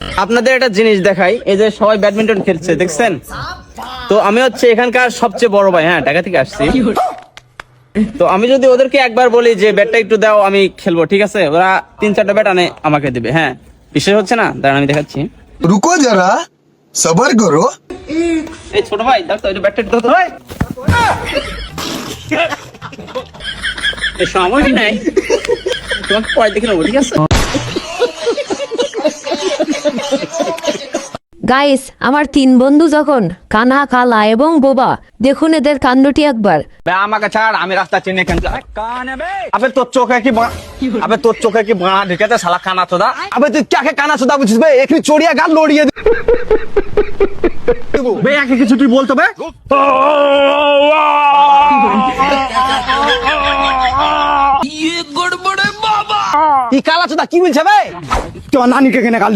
আপনাদের একটা জিনিস দেখাই, এই যে সবাই ব্যাডমিন্টন খেলছে দেখছেন, তো আমি হচ্ছে এখানকার সবচেয়ে বড় ভাই, হ্যাঁ ঢাকা থেকে আসছি। তো আমি যদি ওদেরকে একবার বলি যে ব্যাটটা একটু দাও আমি খেলবো, ঠিক আছে, ওরা 3-4টা ব্যাট আনে আমাকে দিবে। হ্যাঁ বিশ্বাস হচ্ছে না, দাঁড়ান আমি দেখাচ্ছি। रुको जरा सबर करो। এই ছোট ভাই দাও তো, ওই ব্যাটটা দাও তো ভাই। এই সময় নাই, তোমাকে পরে দেখে নেবো, ঠিক আছে। গাইস, আমার 3 বন্ধু যখন কানা, কালা এবং বোবা, দেখুন এদের কাণ্ডটি একবার। আমাকে ছাড়, আমি রাস্তা চিনি কেন। আবে তোর চোখে কি বাঁ ঢেকেছে শালা কানা চোদা। আবে তুই কাকে কানা চোদা বুঝিস বে? এখানে চড়িয়া গাল লড়িয়ে বে, একে কিছু তুই বলতো বে। কি কালা চোদা কি বলছে বে? তোর নানিকে কেনে গাল,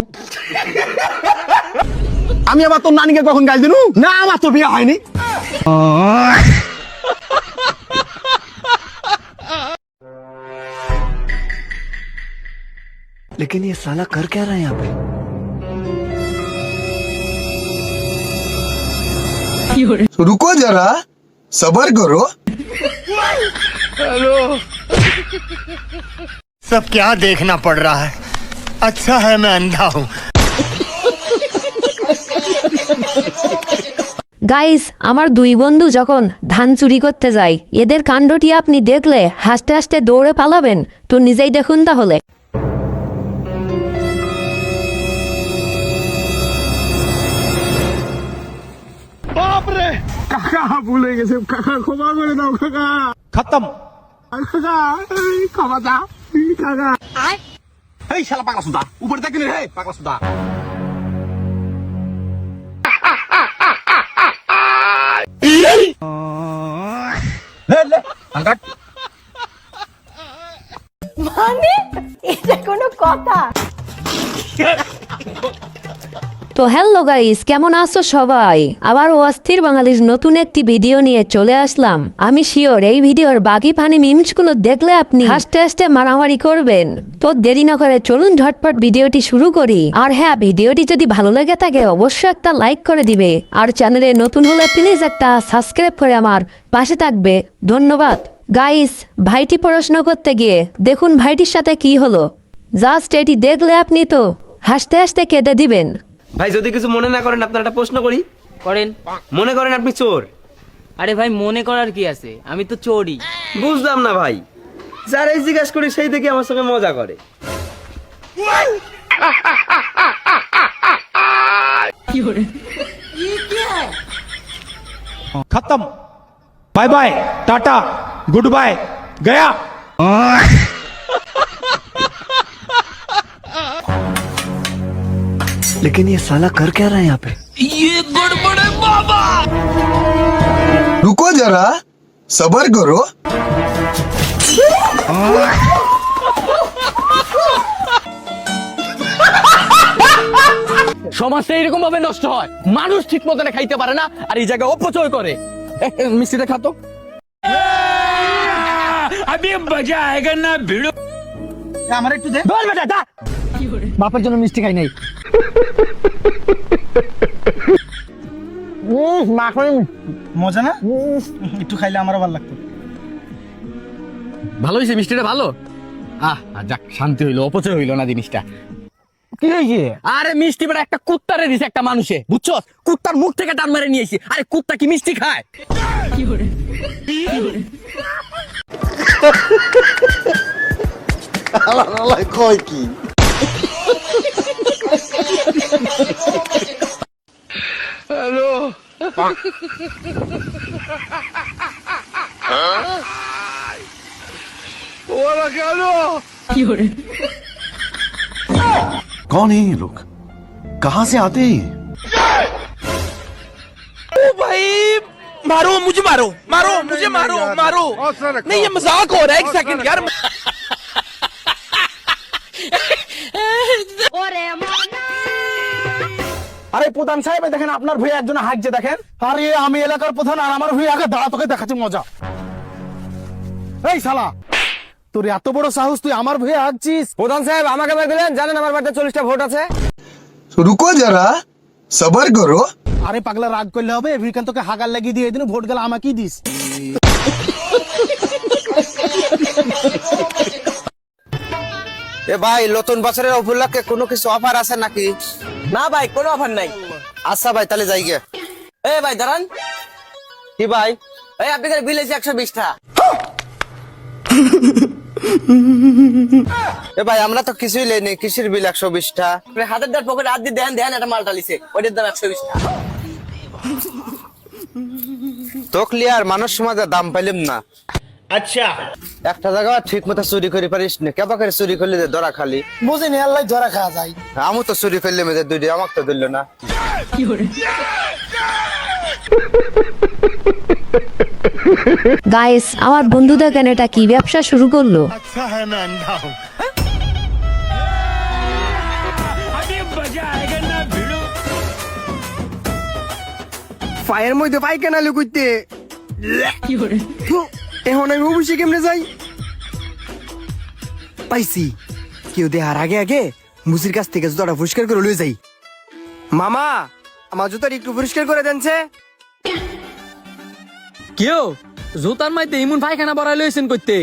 আমি আবার তোর নানিকে কখন গাল দিনু? না আমার তো বিয়ে হয়নি। लेकिन ये साला कर क्या रहा है यहाँ पे? रुको जरा सबर करो। सब क्या देखना पड़ रहा है। अच्छा है मैं अंधा हूँ। গাইস, আমার 2 বন্ধু যখন ধান চুরি করতে যায়, এদের কাণ্ডটি আপনি দেখলে হাসতে হাসতে দৌড়ে পালাবেন। তো নিজেই দেখুন তাহলে। ভুলে গেছে কাকা, ক্ষমা করে দাও কাকা। খতম কাকা, ক্ষমা দা কাকা। এই শালা পাগলা সুদা, উপরে দেখিনি রে পাগলা সুদা। মানে এটা কোনো কথা? তো হ্যালো গাইস, কেমন আছো সবাই? আবার অস্থির বাঙালির নতুন একটি ভিডিও নিয়ে চলে আসলাম। আমি শিওর এই ভিডিওর বাকি ফানি মিমসগুলো দেখলে আপনি হাসতে হাসতে মারামারি করবেন। তো দেরি না করে চলুন ঝটপট ভিডিওটি শুরু করি। আর হ্যাঁ, ভিডিওটি যদি ভালো লেগে থাকে অবশ্যই একটা লাইক করে দিবে, আর চ্যানেলে নতুন হলে প্লিজ একটা সাবস্ক্রাইব করে আমার পাশে থাকবে। ধন্যবাদ। গাইস, ভাইটি পড়াশোনা করতে গিয়ে দেখুন ভাইটির সাথে কি হলো। জাস্ট এটি দেখলে আপনি তো হাসতে হাসতে কেটে দিবেন। ভাই যদি কিছু মনে না করেন আপনার একটা প্রশ্ন করি। করেন। মনে করেন আপনি চোর। আরে ভাই মনে করার কি আছে, আমি তো চোরই। বুঝলাম না ভাই, যারাই জিজ্ঞাসা করি সেই দেখে আমার সঙ্গে মজা করে। खत्म। Bye bye, tata, goodbye, गया। लेकिन ये साला कर क्या रहा है यहाँ पे? ये गड़बड़ है बाबा। रुको जरा सबर करो। সমাজটা এরকম ভাবে নষ্ট হয়, মানুষ ঠিক মতন খাইতে পারে না, আর এই জায়গায় অপচয় করে। মিষ্টিটা খাতো। अभी मजा आएगा ना भिड़ो। আমার একটু দে। বল বেটা দা। বাপের জন্য মিষ্টি খাই নাই। মজা না? একটু খাইলে আমারও ভালো লাগতো। ভালো হয়েছে মিষ্টিটা, ভালো। যাক, শান্তি হইলো, অপচয় হইলো না জিনিসটা। কি হয়েছে? আরে মিষ্টি বেটা একটা কুত্তারে দিছে একটা মানুষে, বুঝছো? কুত্তার মুখ থেকে টান মেরে নিয়েছি। আরে কুত্তা কি মিষ্টি খায়? কয় কি? कौन है ये लोग? कहाँ से आते हैं? ओ भाई मारो मुझे, मारो मारो मुझे, मारो मारो। नहीं ये मजाक हो रहा है, 1 सेकंड यार। আরে প্রধান সাহেব দেখেন, আপনার ভুঁয়ে একজন হাঁকছে দেখেন। আরে আমি এলাকার প্রধান, আর আমার ভুঁয়ে আগে দাঁড়া, তোকে দেখাচ্ছি মজা। এই শালা, তোর এত বড় সাহস, তুই আমার ভুঁয়ে হাঁকছিস? প্রধান সাহেব আমাকে বের দিলেন, জানেন আমার বাড়িতে 40টা ভোট আছে। रुको जरा सबर करो আরে পাগলা রাগ করলে হবে ভিকান তোকে হাগার লাগিয়ে দিয়ে দিন ভোট গেল আমাকেই দিস এ ভাই নতুন বছরের উপলক্ষে কোনো কিছু অফার আছে নাকি? না ভাই কোনো অফার নাই। আচ্ছা ভাই তাহলে যাই গে। এ ভাই দাঁড়ান, কি ভাই? এই আপনাদের বিল এসে 120 টাকা। এ ভাই আমরা তো কিছুই লেনি, কিসের বিল 120 টা? আপনি হাতের দাঁত পকেটে হাত দিয়ে দেন দেন, একটা মালটা লিছে, ওইটার দাম 120 টাকা। তো ক্লিয়ার মানুষ সমাজে দাম পাইলাম না। আচ্ছা একটা জায়গা ঠিক মতো চুরি করে পারিস না, কেবা করে চুরি করলে যে ধরা খালি। বুঝিনি আল্লাহ ধরা খাওয়া যায় আমি তো চুরি করলে মেয়েদের দুইটা, আমাকে তো দিল না। গাইস আমার বন্ধু দেখেন এটা কি ব্যবসা শুরু করলো। আচ্ছা হ্যাঁ मैं अंधा हूं পায়ের মধ্যে পায়খানা লুকুইতে এখন আমি অবশ্যই কেমনে যাই? পাইছি, কেউ দেহার আগে আগে মুসির কাছ থেকে জুতাটা পরিষ্কার করে লয়ে যাই। মামা আমার জুতাটা একটু পরিষ্কার করে দেনছে। কেউ জুতার মাইতে ইমন পায়খানা বড়াই লইছেন করতে?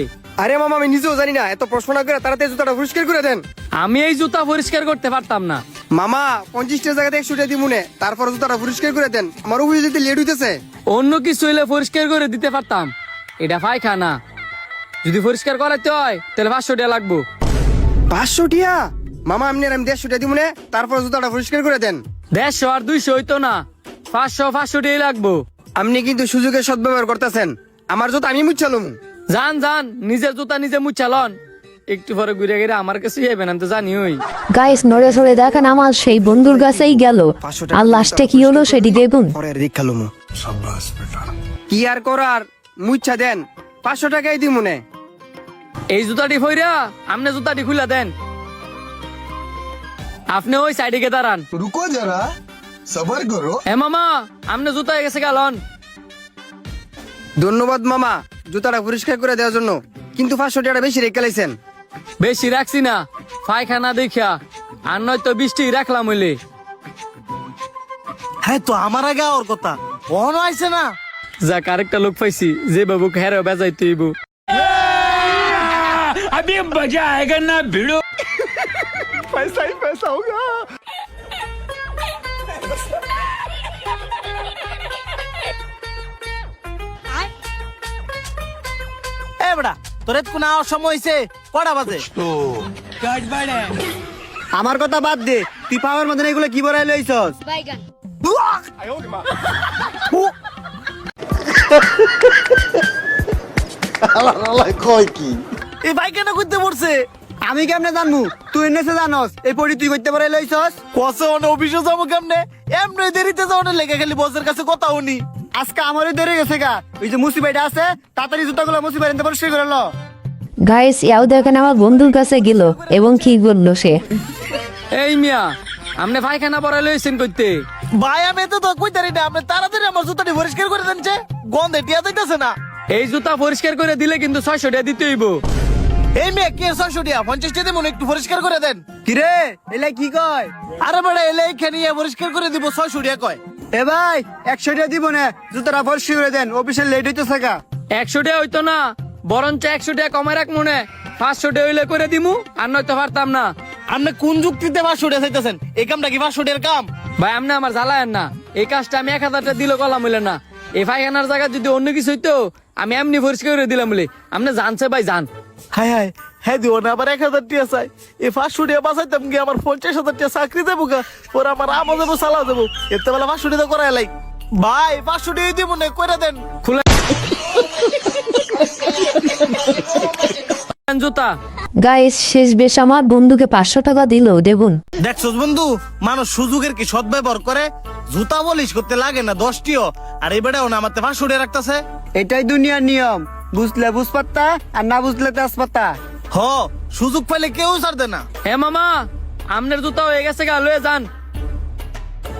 আরে মামা আমি নিজেও জানি না, এত প্রশ্ন না করে তাড়াতাড়ি জুতাটা পরিষ্কার করে দেন। আমি এই জুতা পরিষ্কার করতে পারতাম না। মামা 50টা জায়গাতে 100টা দিমুনে, তারপর জুতাটা পরিষ্কার করে দেন, আমার উপরে যেতে লেট হইতেছে। অন্য কিছু হইলে পরিষ্কার করে দিতে পারতাম, এটা পায়খানা। যদি পরিষ্কার করাতে হয় তাহলে 500 টাকা লাগবো। 500 টিয়া? মামা আমি 150টা দিমুনে, তারপর জুতাটা পরিষ্কার করে দেন। 150 আর 200 হইতো না, 500 টাকাই লাগবো। আপনি কিন্তু সুযোগের সদ্ব্যবহার করতেছেন, আমার জুতা আমি মুচ্ছালুম। যান যান, নিজের জুতা নিজে মুচ্ছালন, একটু পরে ঘুরে ঘুরে আমার কাছে যাবেন, আমি তো জানি। ওই গাইস নড়ে চড়ে দেখেন আমার সেই বন্ধুর কাছেই গেল, আর লাস্টে কি হলো সেটি দেখুন। পরে দেখালুম কি আর করার, মুচ্ছা দেন, 500 টাকাই দিমুনে। এই জুতাটি ফইরা আপনি জুতাটি খুলে দেন। আপনি ওই সাইডে গিয়ে দাঁড়ান। रुको जरा सबर करो হে মামা, আপনি জুতা গেছে গালন। ধন্যবাদ মামা জুতাটা পরিষ্কার করে দেওয়ার জন্য, কিন্তু 500 টাকা বেশি রেখে লাইছেন। বেশি রাখছি না, পায়খানা দেখা, আর নয়তো 20 টাকা রাখলাম হইলে। হ্যাঁ তো আমার আগে ওর কথা কখনো আইছে না যাক আরেকটা লোক পাইছি যে বাবু হেরে বেজাইতে হইব। अभी मजा आएगा ना भिड़ो। पैसा ही पैसा होगा এ বড়া তোরে কোন আওয়ার সময় হইছে? কটা বাজে? আমার কথা বাদ দে, তুই পাওয়ার মধ্যে এগুলো কি বড়াই লইছস? আল্লাহ কয় কি এই ভাই কেন করতে পড়ছে? আমি কেমনে জানমু? তুই এনেছে জানস, এই পড়ি তুই করতে পারে লইছস? কসে অনে অফিসে যাবো কেমনে? এমনি দেরিতে যাওয়ার লেগে খালি বসের কাছে কথা উনি। আজকে আমারই দেরি গেছে গা, ওই যে মুসিবাইটা আছে, তাড়াতাড়ি জুতাগুলো মুসিবাই এনে পরিষ্কার করে লো। গাইস ইয়াও দেখেন আমার বন্ধুর কাছে গেল এবং কি করলো সে। এই মিয়া, আপনি পায়খানা বড়াই লইছেন করতে? ভাই আমি তো কইতারি না, আপনি তাড়াতাড়ি আমার জুতাটি পরিষ্কার করে দেন যে, গন্ধে টিয়া যাইতেছে না। এই জুতা পরিষ্কার করে দিলে কিন্তু 600 টাকা দিতে হইব। এই মেয়ে কে 600 টাকা 50 টাকা মনে একটু পরিষ্কার করে দেন। কিরে এলাই কি কয়? আরে বড় এলে এখানে পরিষ্কার করে দিব 600 টাকা কয়। এ ভাই 100 টাকা দিব না, জুতাটা পরিষ্কার করে দেন, অফিসে লেট হইতেছে গা। 100 টাকা হইতো না, বরঞ্চ 100 টাকা কমাই রাখ মনে, 500 টাকা হইলে করে দিমু, আর নয়তো পারতাম না। আপনি কোন যুক্তিতে 500 টাকা চাইতেছেন? এই কামটা কি 500 টাকার কাম? ভাই আপনি আমার জ্বালায়েন না, এই কাজটা আমি 1000 টাকা দিলে কলাম হইলে না। এই পায়খানার জায়গা যদি অন্য কিছু হইতো আমি এমনি পরিষ্কার করে দিলাম বলে। আপনি জানছে ভাই জান। হায় হায় হ্যাঁ দিও না, আবার 1000 টাকা চাই। এই 500 টাকা বাঁচাইতাম কি আমার 50,000 টাকা চাকরি দেবো গা, পরে আমার আমও দেবো চালা দেবো, এতে বেলা 500 টাকা করাই লাই। ভাই 500 টাকা দিব না, করে দেন। খুলে জুতা। গাইস শেষ বেশ আমার বন্ধুকে 500 টাকা দিল দেখুন। দেখছস বন্ধু, মানুষ সুযোগের কি সদ্ব্যবহার করে? জুতা বলিস করতে লাগে না 10 টিও, আর এই বেটাও না আমার 500 টাকা রাখতেছে। এটাই দুনিয়ার নিয়ম, বুঝলে বুঝপাত্তা আর না বুঝলে তেজপাত্তা। হ সুযোগ পাইলে কেউ ছাড় দে না। হে মামা, আপনার জুতা হয়ে গেছে গা, লয়ে যান।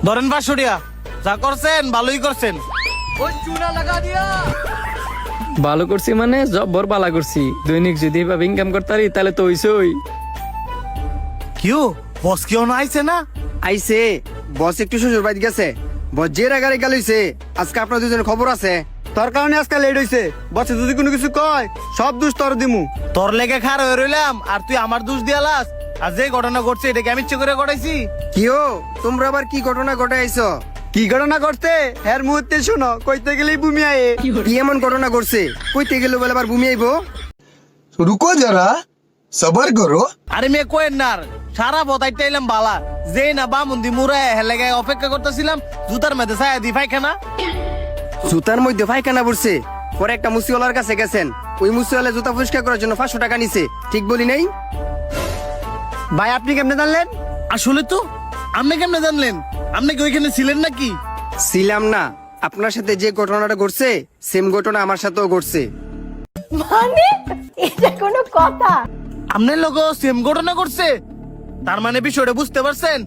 ধরেন 500 টাকা, যা করছেন ভালোই করছেন। ভালো করছি মানে জব্বর বালা করছি। দৈনিক যদি এভাবে ইনকাম করতে পারি তাহলে তো হইছই। কিউ বস কেউ না আইছে না? আইছে বস একটু শ্বশুর বাড়ি গেছে বস যে রাগারে গেলইছে আজকে আপনার দুজনের খবর আছে তোর কারণে আজকে লেট হইছে বসে যদি কোনো কিছু কয় সব দোষ তোর দিমু তোর লেগে খার হয়ে রইলাম আর তুই আমার দোষ দিয়ালাস আর যে ঘটনা ঘটছে এটাকে আমি ইচ্ছে করে ঘটাইছি কিও তোমরা আবার কি ঘটনা ঘটাইছো কি ঘটনা ঘটছে এর মুহূর্তে শোনো কইতে গেলেই ভূমি আয়ে কি এমন ঘটনা ঘটছে কইতে গেলে বলে আবার ভূমি আইবো रुको जरा सबर करो আরে মেয়ে কোয়েন না আর। সারা বতাইতে এলাম বালা যে না বামুন্দি মুরা হেলেগে অপেক্ষা করতেছিলাম জুতার মধ্যে ছায়া দি পায়খানা জুতার মধ্যে পায়খানা পড়ছে পরে একটা মুসিওয়ালার কাছে গেছেন ওই মুসিওয়ালা জুতা পরিষ্কার করার জন্য 500 টাকা নিছে ঠিক বলি নাই ভাই আপনি কেমনে জানলেন আসলে তো আপনি কেমনে জানলেন আপনি কি ওইখানে ছিলেন নাকি ছিলাম না আপনার সাথে যে ঘটনাটা ঘটছে সেম ঘটনা আমার সাথেও ঘটছে মানে এটা কোনো কথা? আপনার লোক সেম ঘটনা করছে তার মানে বিষয়টা বুঝতে পারছেন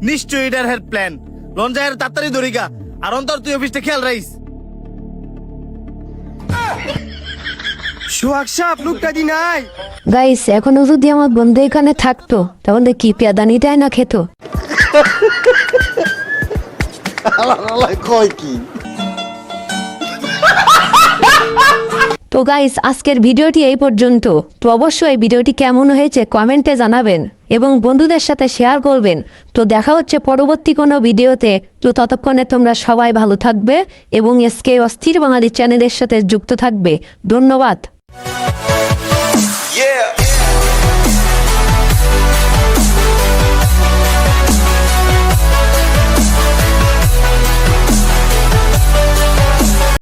নিশ্চয়ই এটার হেড প্ল্যান লঞ্জায়ের তাড়াতাড়ি ধরিকা আর অন্তর তুই অফিসটা খেয়াল রাইস সোহাগ সাহেব লোকটা দি নাই গাইস এখনো যদি আমার বন্ধু এখানে থাকতো তাহলে কি পেয়াদানিটাই না খেত। আল্লাহ কয় কি তো গাইস আজকের ভিডিওটি এই পর্যন্ত। তো অবশ্যই ভিডিওটি কেমন হয়েছে কমেন্টে জানাবেন এবং বন্ধুদের সাথে শেয়ার করবেন। তো দেখা হচ্ছে পরবর্তী কোনো ভিডিওতে। তো ততক্ষণে তোমরা সবাই ভালো থাকবে এবং এসকে অস্থির বাঙালি চ্যানেলের সাথে যুক্ত থাকবে। ধন্যবাদ। Yeah